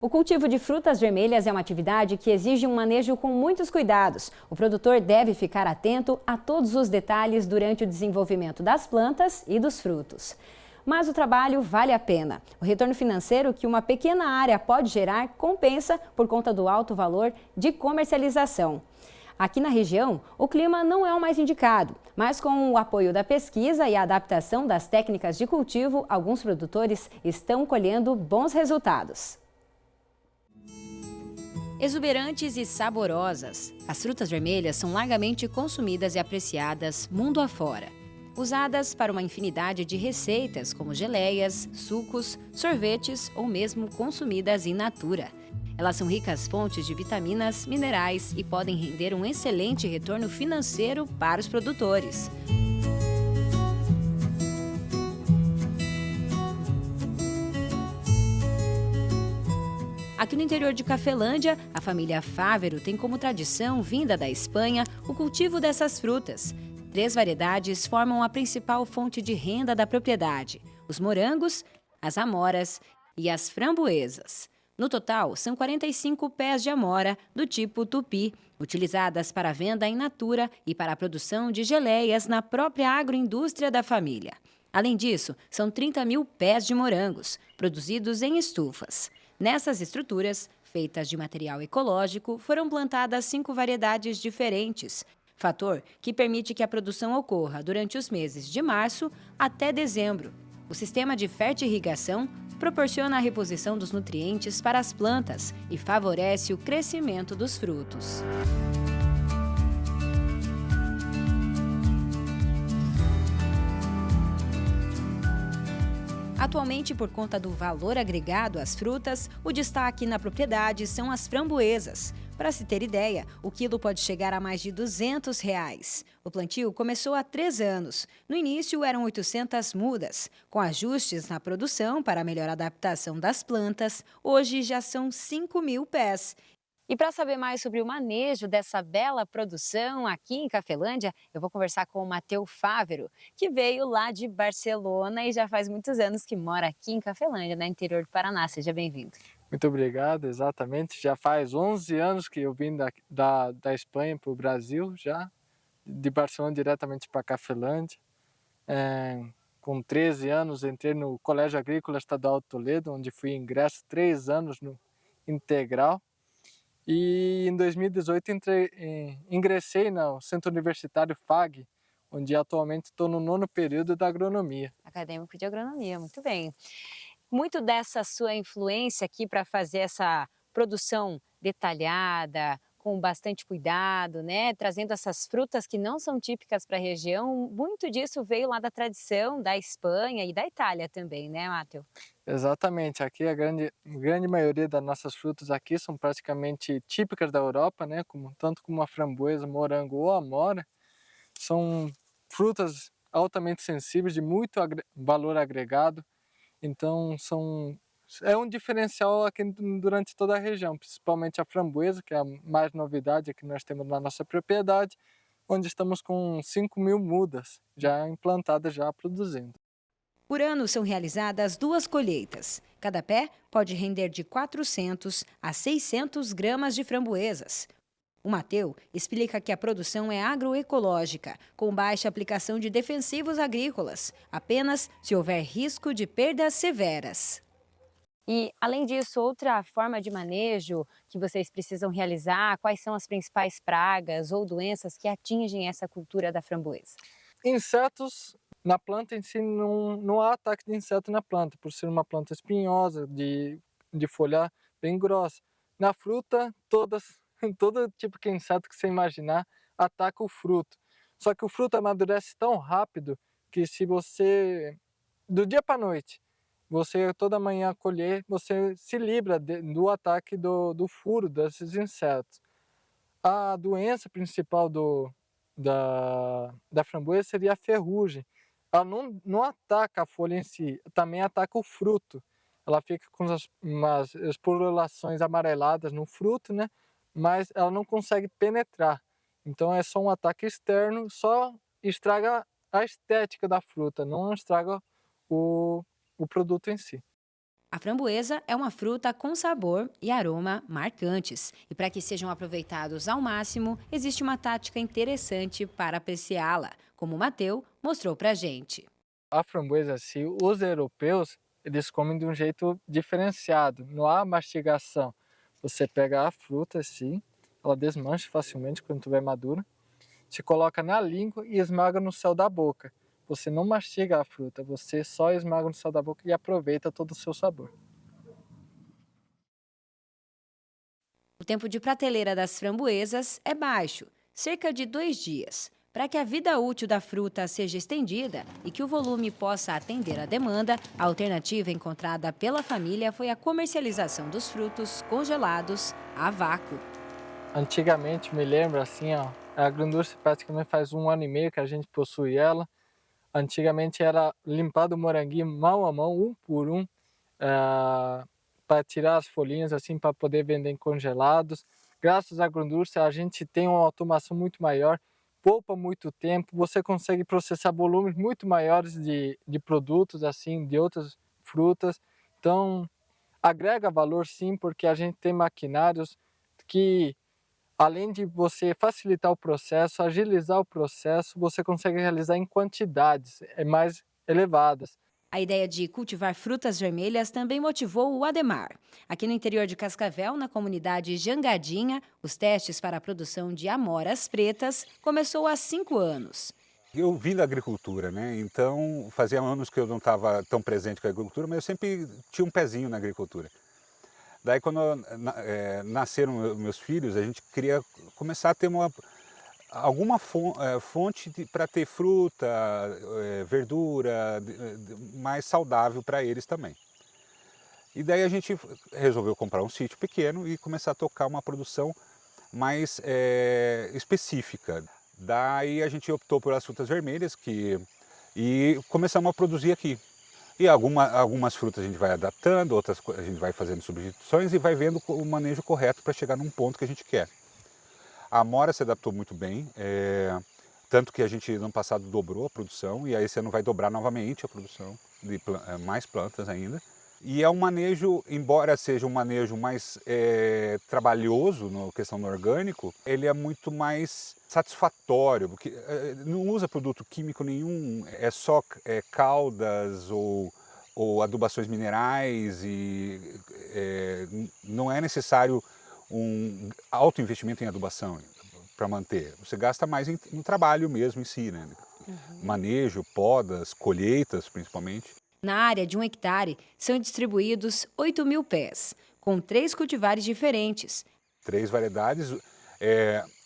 O cultivo de frutas vermelhas é uma atividade que exige um manejo com muitos cuidados. O produtor deve ficar atento a todos os detalhes durante o desenvolvimento das plantas e dos frutos. Mas o trabalho vale a pena. O retorno financeiro que uma pequena área pode gerar compensa por conta do alto valor de comercialização. Aqui na região, o clima não é o mais indicado, mas com o apoio da pesquisa e a adaptação das técnicas de cultivo, alguns produtores estão colhendo bons resultados. Exuberantes e saborosas, as frutas vermelhas são largamente consumidas e apreciadas mundo afora. Usadas para uma infinidade de receitas, como geleias, sucos, sorvetes ou mesmo consumidas in natura. Elas são ricas fontes de vitaminas, minerais e podem render um excelente retorno financeiro para os produtores. Aqui no interior de Cafelândia, a família Fávero tem como tradição, vinda da Espanha, o cultivo dessas frutas. 3 variedades formam a principal fonte de renda da propriedade: os morangos, as amoras e as framboesas. No total, são 45 pés de amora do tipo tupi, utilizadas para venda in natura e para a produção de geleias na própria agroindústria da família. Além disso, são 30.000 pés de morangos, produzidos em estufas. Nessas estruturas, feitas de material ecológico, foram plantadas 5 variedades diferentes, fator que permite que a produção ocorra durante os meses de março até dezembro. O sistema de fertirrigação proporciona a reposição dos nutrientes para as plantas e favorece o crescimento dos frutos. Atualmente, por conta do valor agregado às frutas, o destaque na propriedade são as framboesas. Para se ter ideia, o quilo pode chegar a mais de R$ 200. O plantio começou há 3 anos. No início, eram 800 mudas. Com ajustes na produção para a melhor adaptação das plantas, hoje já são 5.000 pés. E para saber mais sobre o manejo dessa bela produção aqui em Cafelândia, eu vou conversar com o Matheus Fávero, que veio lá de Barcelona e já faz muitos anos que mora aqui em Cafelândia, no interior do Paraná. Seja bem-vindo. Muito obrigado, exatamente. Já faz 11 anos que eu vim da Espanha para o Brasil, já, de Barcelona diretamente para Cafelândia. Com 13 anos entrei no Colégio Agrícola Estadual de Toledo, onde fui ingresso 3 anos no integral. E em 2018 ingressei no Centro Universitário FAG, onde atualmente estou no 9º período da agronomia. Acadêmico de agronomia, muito bem. Muito dessa sua influência aqui para fazer essa produção detalhada, com bastante cuidado, né? Trazendo essas frutas que não são típicas para a região, muito disso veio lá da tradição da Espanha e da Itália também, né, Matheus? Exatamente, aqui a grande maioria das nossas frutas aqui são praticamente típicas da Europa, né? Tanto como a framboesa, morango ou amora, são frutas altamente sensíveis, de muito valor agregado, então é um diferencial aqui durante toda a região, principalmente a framboesa, que é a mais novidade que nós temos na nossa propriedade, onde estamos com 5.000 mudas já implantadas, já produzindo. Por ano são realizadas 2 colheitas. Cada pé pode render de 400 a 600 gramas de framboesas. O Mateu explica que a produção é agroecológica, com baixa aplicação de defensivos agrícolas, apenas se houver risco de perdas severas. E, além disso, outra forma de manejo que vocês precisam realizar, quais são as principais pragas ou doenças que atingem essa cultura da framboesa? Insetos na planta em si, não há ataque de inseto na planta, por ser uma planta espinhosa, de folha bem grossa. Na fruta, todo tipo de inseto que você imaginar ataca o fruto. Só que o fruto amadurece tão rápido que se você, do dia para a noite, você toda manhã colher, você se livra do ataque do furo desses insetos. A doença principal da framboesa seria a ferrugem. Ela não ataca a folha em si, também ataca o fruto. Ela fica com umas esporulações amareladas no fruto, né? Mas ela não consegue penetrar. Então é só um ataque externo, só estraga a estética da fruta, não estraga o, o produto em si. A framboesa é uma fruta com sabor e aroma marcantes. E para que sejam aproveitados ao máximo, existe uma tática interessante para apreciá-la, como o Mateu mostrou para a gente. A framboesa, se os europeus, eles comem de um jeito diferenciado, não há mastigação. Você pega a fruta assim, ela desmancha facilmente quando estiver madura, se coloca na língua e esmaga no céu da boca. Você não mastiga a fruta, você só esmaga no céu da boca e aproveita todo o seu sabor. O tempo de prateleira das framboesas é baixo, cerca de 2 dias. Para que a vida útil da fruta seja estendida e que o volume possa atender à demanda, a alternativa encontrada pela família foi a comercialização dos frutos congelados a vácuo. Antigamente, me lembro assim, ó, a Agrodurce praticamente faz 1 ano e meio que a gente possui ela. Antigamente era limpado o moranguinho mão a mão, um por um, para tirar as folhinhas assim para poder vender em congelados. Graças à Agrodurce a gente tem uma automação muito maior, poupa muito tempo, você consegue processar volumes muito maiores de produtos assim, de outras frutas. Então, agrega valor sim, porque a gente tem maquinários que, além de você facilitar o processo, agilizar o processo, você consegue realizar em quantidades mais elevadas. A ideia de cultivar frutas vermelhas também motivou o Ademar. Aqui no interior de Cascavel, na comunidade Jangadinha, os testes para a produção de amoras pretas começou há 5 anos. Eu vim da agricultura, né? Então fazia anos que eu não estava tão presente com a agricultura, mas eu sempre tinha um pezinho na agricultura. Daí quando nasceram meus filhos, a gente queria começar a ter alguma fonte para ter fruta, verdura, mais saudável para eles também. E daí a gente resolveu comprar um sítio pequeno e começar a tocar uma produção mais específica. Daí a gente optou pelas frutas vermelhas e começamos a produzir aqui. E algumas frutas a gente vai adaptando, outras a gente vai fazendo substituições e vai vendo o manejo correto para chegar num ponto que a gente quer. A amora se adaptou muito bem, tanto que a gente no ano passado dobrou a produção e aí esse ano vai dobrar novamente a produção de mais plantas ainda. E é um manejo, embora seja um manejo mais trabalhoso na questão do orgânico, ele é muito mais satisfatório, porque não usa produto químico nenhum, é só caldas ou adubações minerais e não é necessário um alto investimento em adubação para manter. Você gasta mais no trabalho mesmo em si, né? Manejo, podas, colheitas principalmente. Na área de 1 hectare, são distribuídos 8.000 pés, com 3 cultivares diferentes. 3 variedades,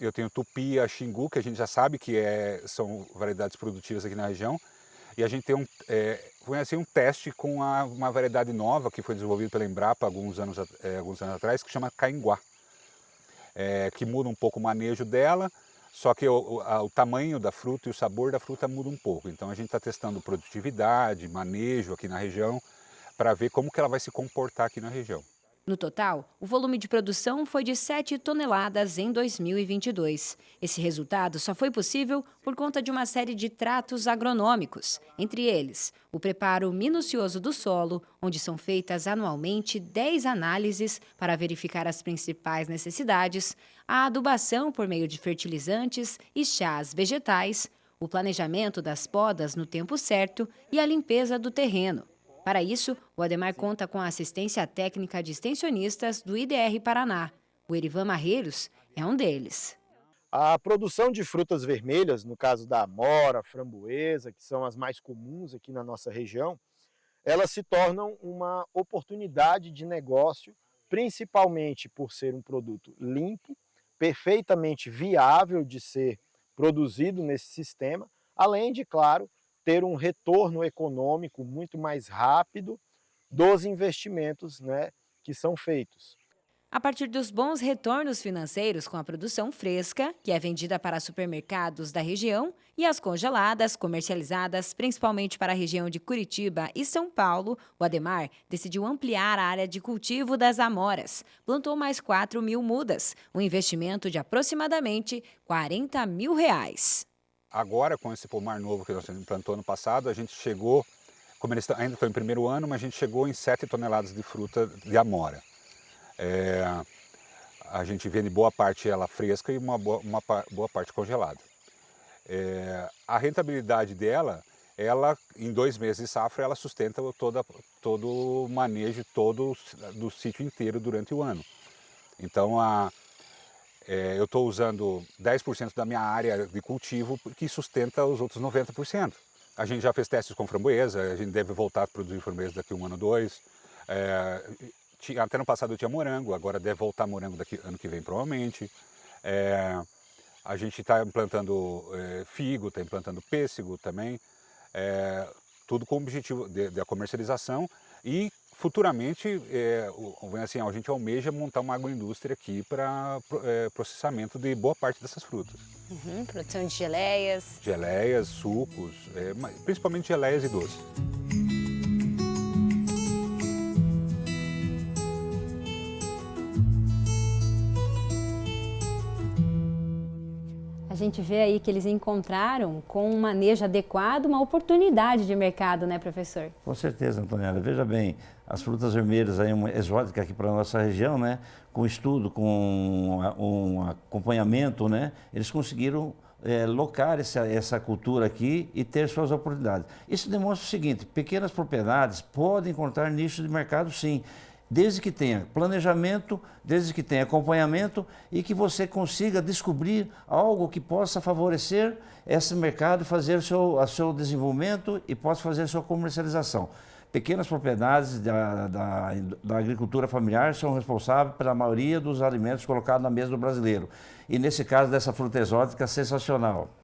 eu tenho tupi e xingu, que a gente já sabe que são variedades produtivas aqui na região, e a gente tem foi um teste com uma variedade nova que foi desenvolvida pela Embrapa alguns anos atrás, que chama Cainguá, que muda um pouco o manejo dela, só que o tamanho da fruta e o sabor da fruta muda um pouco. Então a gente está testando produtividade, manejo aqui na região, para ver como que ela vai se comportar aqui na região. No total, o volume de produção foi de 7 toneladas em 2022. Esse resultado só foi possível por conta de uma série de tratos agronômicos, entre eles o preparo minucioso do solo, onde são feitas anualmente 10 análises para verificar as principais necessidades, a adubação por meio de fertilizantes e chás vegetais, o planejamento das podas no tempo certo e a limpeza do terreno. Para isso, o Ademar conta com a assistência técnica de extensionistas do IDR Paraná. O Erivan Marreiros é um deles. A produção de frutas vermelhas, no caso da amora, framboesa, que são as mais comuns aqui na nossa região, elas se tornam uma oportunidade de negócio, principalmente por ser um produto limpo, perfeitamente viável de ser produzido nesse sistema, além de, claro, ter um retorno econômico muito mais rápido dos investimentos, né, que são feitos. A partir dos bons retornos financeiros com a produção fresca, que é vendida para supermercados da região, e as congeladas, comercializadas principalmente para a região de Curitiba e São Paulo, o Ademar decidiu ampliar a área de cultivo das amoras. Plantou mais 4.000 mudas, um investimento de aproximadamente R$ 40.000. Agora, com esse pomar novo que nós plantou ano passado, a gente chegou como eles ainda estão em primeiro ano, mas a gente chegou em 7 toneladas de fruta de amora. A gente vende boa parte ela fresca e uma boa parte congelada. A rentabilidade dela, ela em 2 meses de safra, ela sustenta todo o manejo do sítio inteiro durante o ano. Então eu estou usando 10% da minha área de cultivo que sustenta os outros 90%. A gente já fez testes com framboesa, a gente deve voltar a produzir framboesa daqui a 1 ano ou 2. Até no passado eu tinha morango, agora deve voltar morango daqui ano que vem provavelmente. A gente está implantando figo, está implantando pêssego também. Tudo com o objetivo da comercialização e futuramente assim, a gente almeja montar uma agroindústria aqui para processamento de boa parte dessas frutas. Produção de geleias. Geleias, sucos, principalmente geleias e doces. A gente vê aí que eles encontraram, com um manejo adequado, uma oportunidade de mercado, né, professor? Com certeza, Antoniana. Veja bem, as frutas vermelhas aí, uma exótica aqui para a nossa região, né, com estudo, com um acompanhamento, né, eles conseguiram locar essa cultura aqui e ter suas oportunidades. Isso demonstra o seguinte: pequenas propriedades podem encontrar nichos de mercado, sim, desde que tenha planejamento, desde que tenha acompanhamento e que você consiga descobrir algo que possa favorecer esse mercado, fazer o seu desenvolvimento e possa fazer a sua comercialização. Pequenas propriedades da agricultura familiar são responsáveis pela maioria dos alimentos colocados na mesa do brasileiro. E nesse caso dessa fruta exótica, sensacional.